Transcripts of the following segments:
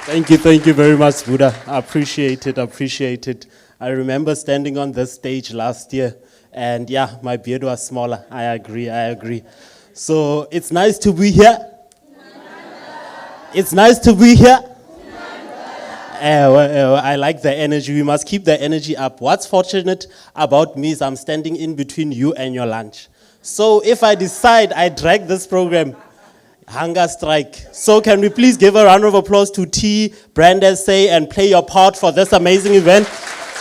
Thank you very much, Buddha. I appreciate it. I remember standing on this stage last year, and yeah, my beard was smaller. I agree. So it's nice to be here. It's nice to be here. I like the energy. We must keep the energy up. What's fortunate about me is I'm standing in between you and your lunch. So if I decide I drag this program, hunger strike. So can we please give a round of applause to T, Brand SA, and play your part for this amazing event?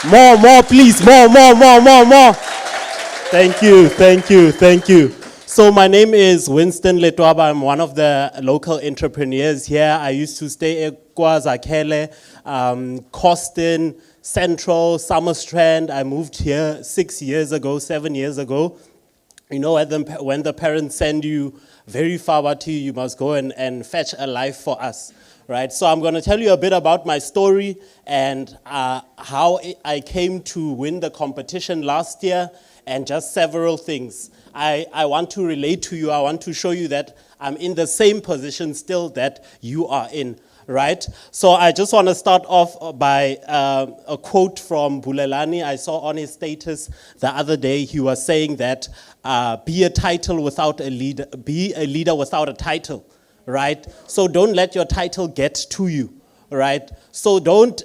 More, please. More. Thank you. So my name is Winston Ledwaba. I'm one of the local entrepreneurs here. I used to stay at KwaZakele, Coston, Central, Summerstrand. I moved here 7 years ago. You know, when the parents send you very far to you must go and fetch a life for us, right? So I'm going to tell you a bit about my story and how I came to win the competition last year and just several things. I want to relate to you. I want to show you that I'm in the same position still that you are in, right? So I just want to start off by a quote from Bulelani. I saw on his status the other day, he was saying that be a leader without a title, right? So don't let your title get to you, right? So don't,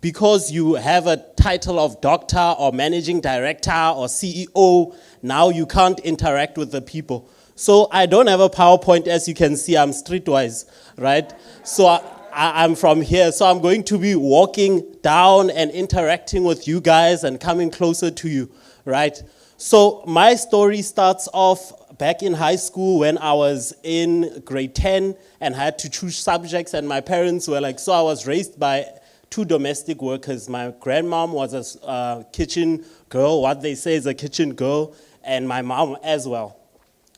because you have a title of doctor or managing director or CEO, now you can't interact with the people. So I don't have a PowerPoint, as you can see, I'm streetwise, right? So I'm from here, so I'm going to be walking down and interacting with you guys and coming closer to you, right? So my story starts off back in high school when I was in grade 10 and had to choose subjects, and my parents were like, so I was raised by 2 domestic workers. My grandmom was a kitchen girl, what they say is a kitchen girl, and my mom as well.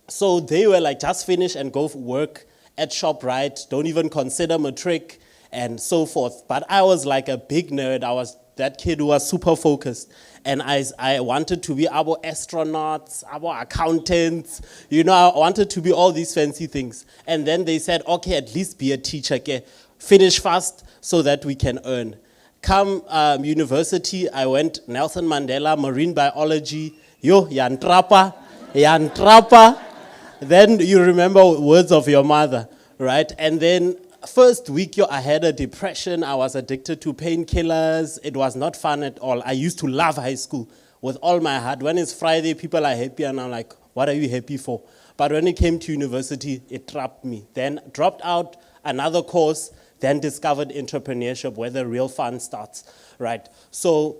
So they were like, just finish and go work at ShopRite, don't even consider matric and so forth. But I was like a big nerd. I was that kid who was super focused. And I wanted to be our astronauts, our accountants. You know, I wanted to be all these fancy things. And then they said, okay, at least be a teacher. Okay? Finish fast so that we can earn. Come university, I went Nelson Mandela, marine biology. Yantrapa. Then you remember words of your mother, right? And then first week, I had a depression. I was addicted to painkillers. It was not fun at all. I used to love high school with all my heart. When it's Friday, people are happy, and I'm like, what are you happy for? But when it came to university, it trapped me. Then dropped out another course, then discovered entrepreneurship, where the real fun starts, right? So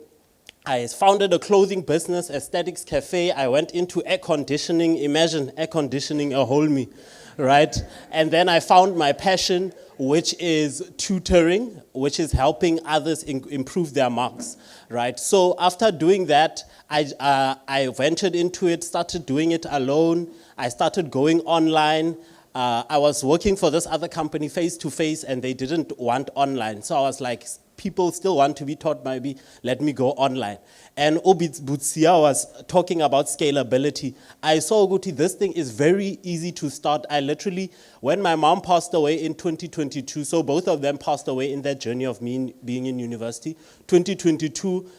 I founded a clothing business, Aesthetics Cafe. I went into air conditioning. Imagine air conditioning a whole me, right? And then I found my passion, which is tutoring, which is helping others improve their marks, right? So after doing that, I ventured into it, started doing it alone. I started going online. I was working for this other company face-to-face, and they didn't want online. So I was like, people still want to be taught, maybe let me go online. And Obit Butsia was talking about scalability. I saw, Guti, this thing is very easy to start. I literally, when my mom passed away in 2022, so both of them passed away in that journey of me being in university. 2022,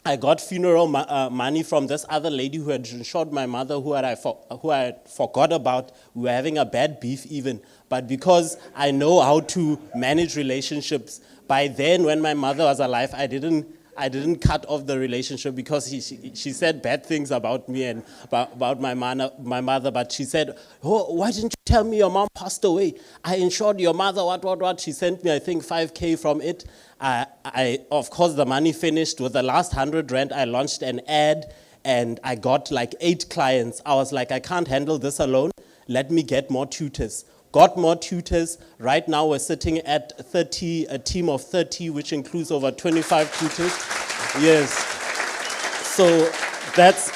I got funeral money from this other lady who had insured my mother, who I forgot about. We were having a bad beef even. But because I know how to manage relationships, by then when my mother was alive, I didn't cut off the relationship because she said bad things about me and about my mother. But she said, oh, why didn't you tell me your mom passed away? I insured your mother, what. She sent me, I think, 5K from it. Of course, the money finished. With the last 100 rand, I launched an ad, and I got like 8 clients. I was like, I can't handle this alone. Let me get more tutors. Got more tutors. Right now, we're sitting at 30, a team of 30, which includes over 25 tutors. Yes. So that's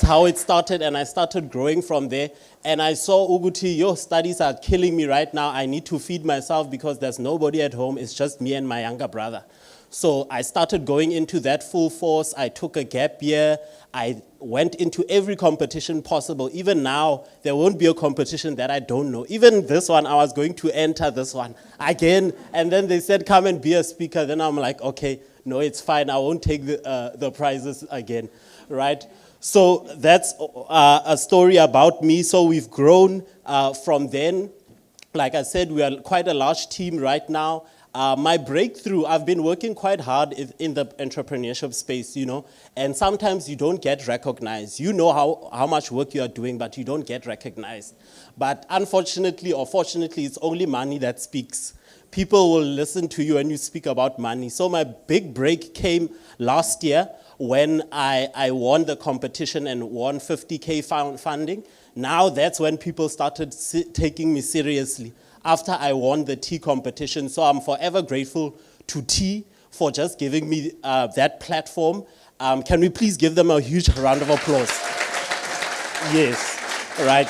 how it started, and I started growing from there. And I saw, Uguti, your studies are killing me right now. I need to feed myself because there's nobody at home. It's just me and my younger brother. So I started going into that full force. I took a gap year. I went into every competition possible. Even now, there won't be a competition that I don't know. Even this one, I was going to enter this one again. And then they said, come and be a speaker. Then I'm like, okay, no, it's fine. I won't take the prizes again, right? So that's a story about me. So we've grown from then. Like I said, we are quite a large team right now. My breakthrough, I've been working quite hard in the entrepreneurship space, you know, and sometimes you don't get recognized. You know how much work you are doing, but you don't get recognized. But unfortunately or fortunately, it's only money that speaks. People will listen to you when you speak about money. So my big break came last year when I won the competition and won 50K funding. Now that's when people started taking me seriously, after I won the tea competition. So I'm forever grateful to tea for just giving me that platform. Can we please give them a huge round of applause? Yes, right.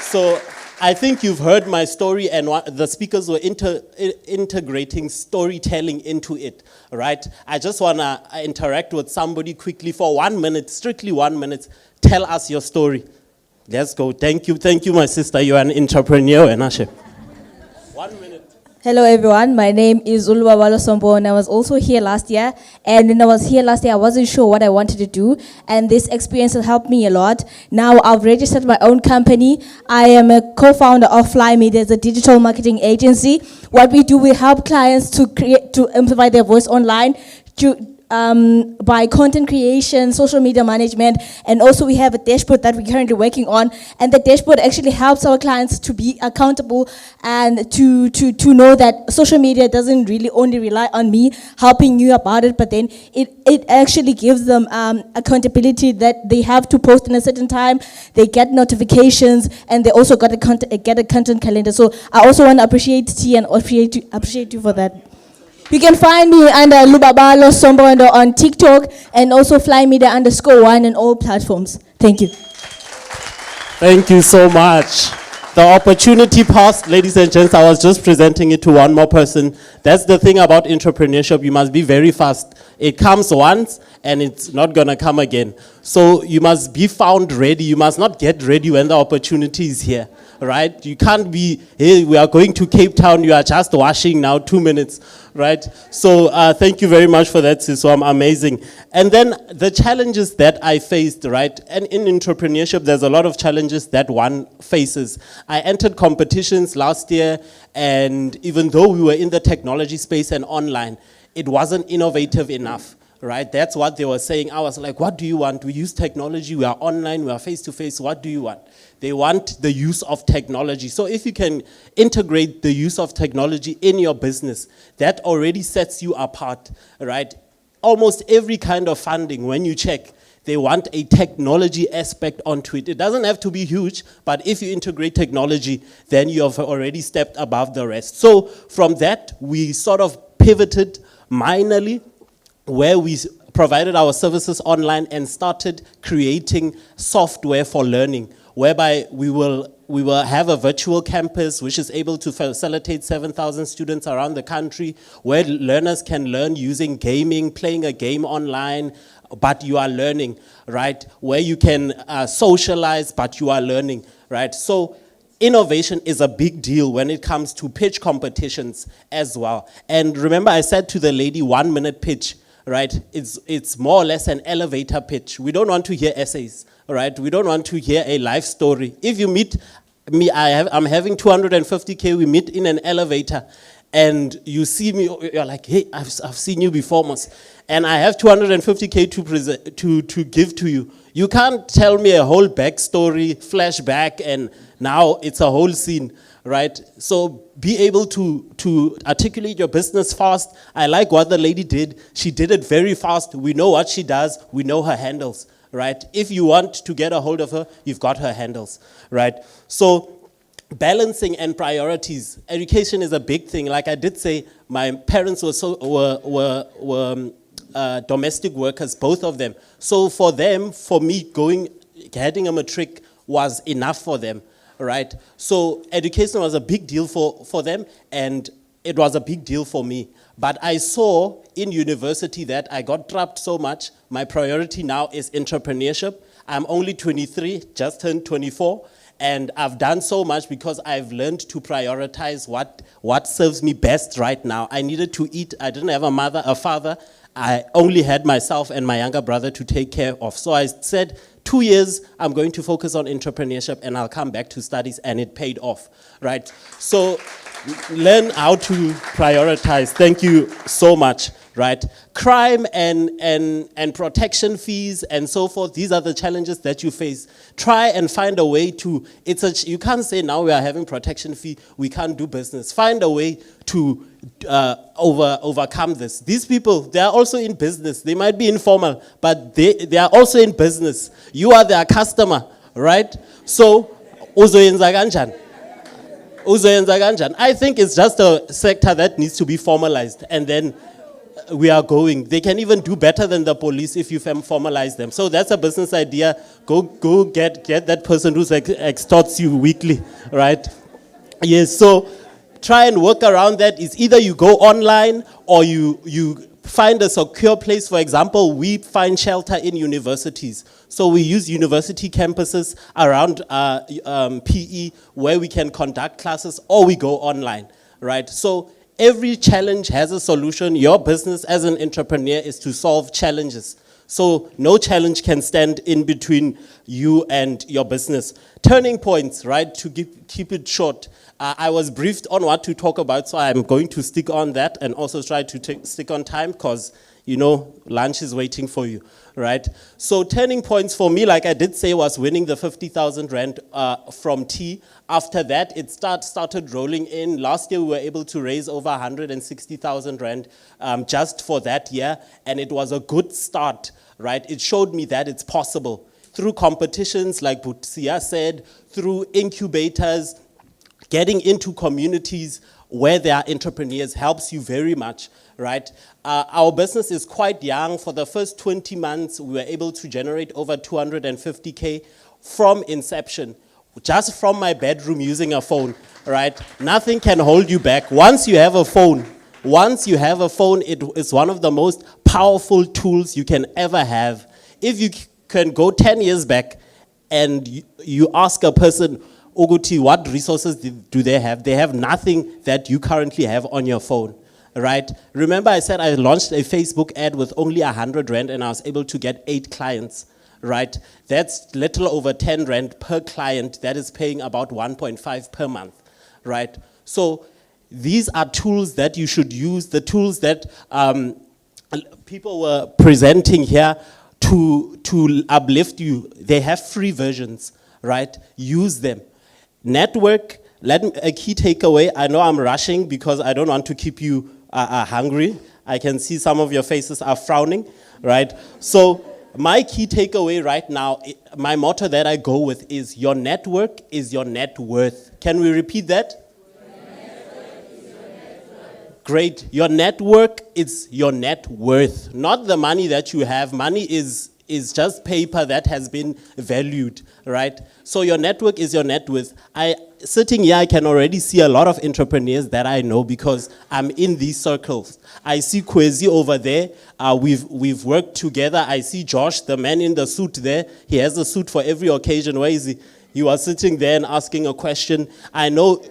So I think you've heard my story, and the speakers were integrating storytelling into it, right? I just want to interact with somebody quickly for 1 minute, strictly 1 minute. Tell us your story. Let's go. Thank you, my sister. You're an entrepreneur, Enashe. 1 minute. Hello everyone, my name is Ledwaba, and I was also here last year. And when I was here last year, I wasn't sure what I wanted to do, and this experience has helped me a lot. Now I've registered my own company. I am a co-founder of Fly Media, a digital marketing agency. What we do, we help clients to amplify their voice online, by content creation, social media management, and also we have a dashboard that we're currently working on, and the dashboard actually helps our clients to be accountable and to know that social media doesn't really only rely on me helping you about it, but then it actually gives them accountability that they have to post in a certain time, they get notifications, and they also get a content calendar. So I also want to appreciate T and appreciate you for that. You can find me under Ledwaba on TikTok and also flymedia_1 on all platforms. Thank you. Thank you so much. The opportunity passed, ladies and gents. I was just presenting it to one more person. That's the thing about entrepreneurship. You must be very fast. It comes once and it's not going to come again. So you must be found ready. You must not get ready when the opportunity is here, right? You can't be, hey, we are going to Cape Town. You are just washing now, 2 minutes, right? So thank you very much for that, sis. So I'm amazing. And then the challenges that I faced, right? And in entrepreneurship, there's a lot of challenges that one faces. I entered competitions last year, and even though we were in the technology space and online, it wasn't innovative enough, right? That's what they were saying. I was like, what do you want? We use technology, we are online, we are face-to-face, what do you want? They want the use of technology. So if you can integrate the use of technology in your business, that already sets you apart, right? Almost every kind of funding, when you check, they want a technology aspect onto it. It doesn't have to be huge, but if you integrate technology, then you have already stepped above the rest. So from that, we sort of pivoted minorly, where we provided our services online and started creating software for learning, whereby we will have a virtual campus which is able to facilitate 7,000 students around the country, where learners can learn using gaming, playing a game online, but you are learning, right? Where you can socialize, but you are learning, right? So innovation is a big deal when it comes to pitch competitions as well. And remember, I said to the lady, 1 minute pitch, right? It's more or less an elevator pitch. We don't want to hear essays, right? We don't want to hear a life story. If you meet me, I'm having 250K, we meet in an elevator, and you see me, you're like, hey, I've seen you before, Mos, and I have 250K to give to you. You can't tell me a whole backstory, flashback, and now it's a whole scene, right? So be able to articulate your business fast. I like what the lady did. She did it very fast. We know what she does. We know her handles, right? If you want to get a hold of her, you've got her handles, right? So balancing and priorities. Education is a big thing. Like I did say, my parents were domestic workers, both of them. So for me, getting a matric was enough for them, right? So education was a big deal for them, and it was a big deal for me. But I saw in university that I got trapped so much. My priority now is entrepreneurship. I'm only 23, just turned 24. And I've done so much because I've learned to prioritize what serves me best right now. I needed to eat. I didn't have a father. I only had myself and my younger brother to take care of. So I said, 2 years, I'm going to focus on entrepreneurship and I'll come back to studies, and it paid off, right? So learn how to prioritize. Thank you so much, right? Crime and protection fees and so forth, these are the challenges that you face. Try and find a way to, you can't say now we are having protection fee, we can't do business. Find a way to overcome this. These people, they are also in business. They might be informal, but they are also in business. You are their customer, right? So, uzoyenza kanjani? I think it's just a sector that needs to be formalized, and then we are going. They can even do better than the police if you formalize them. So that's a business idea. Go get that person who extorts you weekly, right? Yes, so try and work around that. It's either you go online or you find a secure place. For example, we find shelter in universities. So we use university campuses around PE where we can conduct classes, or we go online, right? So every challenge has a solution. Your business as an entrepreneur is to solve challenges. So no challenge can stand in between you and your business. Turning points, right, to keep it short. I was briefed on what to talk about, so I'm going to stick on that and also try to stick on time because, you know, lunch is waiting for you, right? So turning points for me, like I did say, was winning the 50,000 Rand from T. After that, it started rolling in. Last year, we were able to raise over 160,000 Rand just for that year, and it was a good start, right? It showed me that it's possible. Through competitions, like Butsia said, through incubators, getting into communities where there are entrepreneurs helps you very much, right? Our business is quite young. For the first 20 months, we were able to generate over 250K from inception, just from my bedroom using a phone, right? Nothing can hold you back. Once you have a phone, it is one of the most powerful tools you can ever have. If you can go 10 years back and you ask a person, Oguti, what resources do they have? They have nothing that you currently have on your phone, right? Remember I said I launched a Facebook ad with only 100 Rand and I was able to get 8 clients, right? That's little over 10 Rand per client. That is paying about 1.5 per month, right? So these are tools that you should use, the tools that people were presenting here to uplift you. They have free versions, right? Use them. Network, a key takeaway. I know I'm rushing because I don't want to keep you hungry. I can see some of your faces are frowning, right? So my key takeaway right now, my motto that I go with is your network is your net worth. Can we repeat that? Great. Your network is your net worth, not the money that you have. Money is just paper that has been valued, right? So your network is your net worth. Sitting here, I can already see a lot of entrepreneurs that I know because I'm in these circles. I see Kwezi over there. We've worked together. I see Josh, the man in the suit there. He has a suit for every occasion. Where is he? He was sitting there and asking a question. I know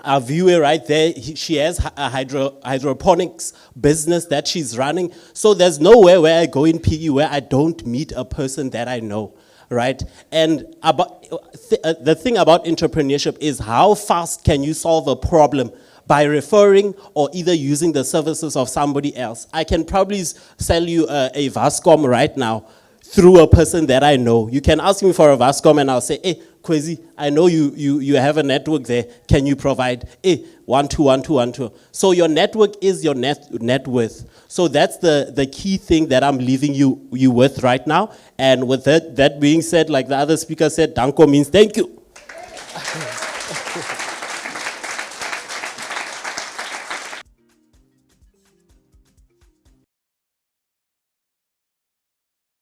our viewer right there, she has a hydroponics business that she's running. So there's nowhere where I go in PE where I don't meet a person that I know, right? And the thing about entrepreneurship is how fast can you solve a problem by referring or either using the services of somebody else. I can probably sell you a Vascom right now through a person that I know. You can ask me for a Vascom and I'll say, hey, Kwezi, I know you have a network there. Can you provide? Hey, 1, 2, 1, 2, 1, 2. So your network is your net worth. So that's the key thing that I'm leaving you with right now. And with that being said, like the other speaker said, Danko means thank you.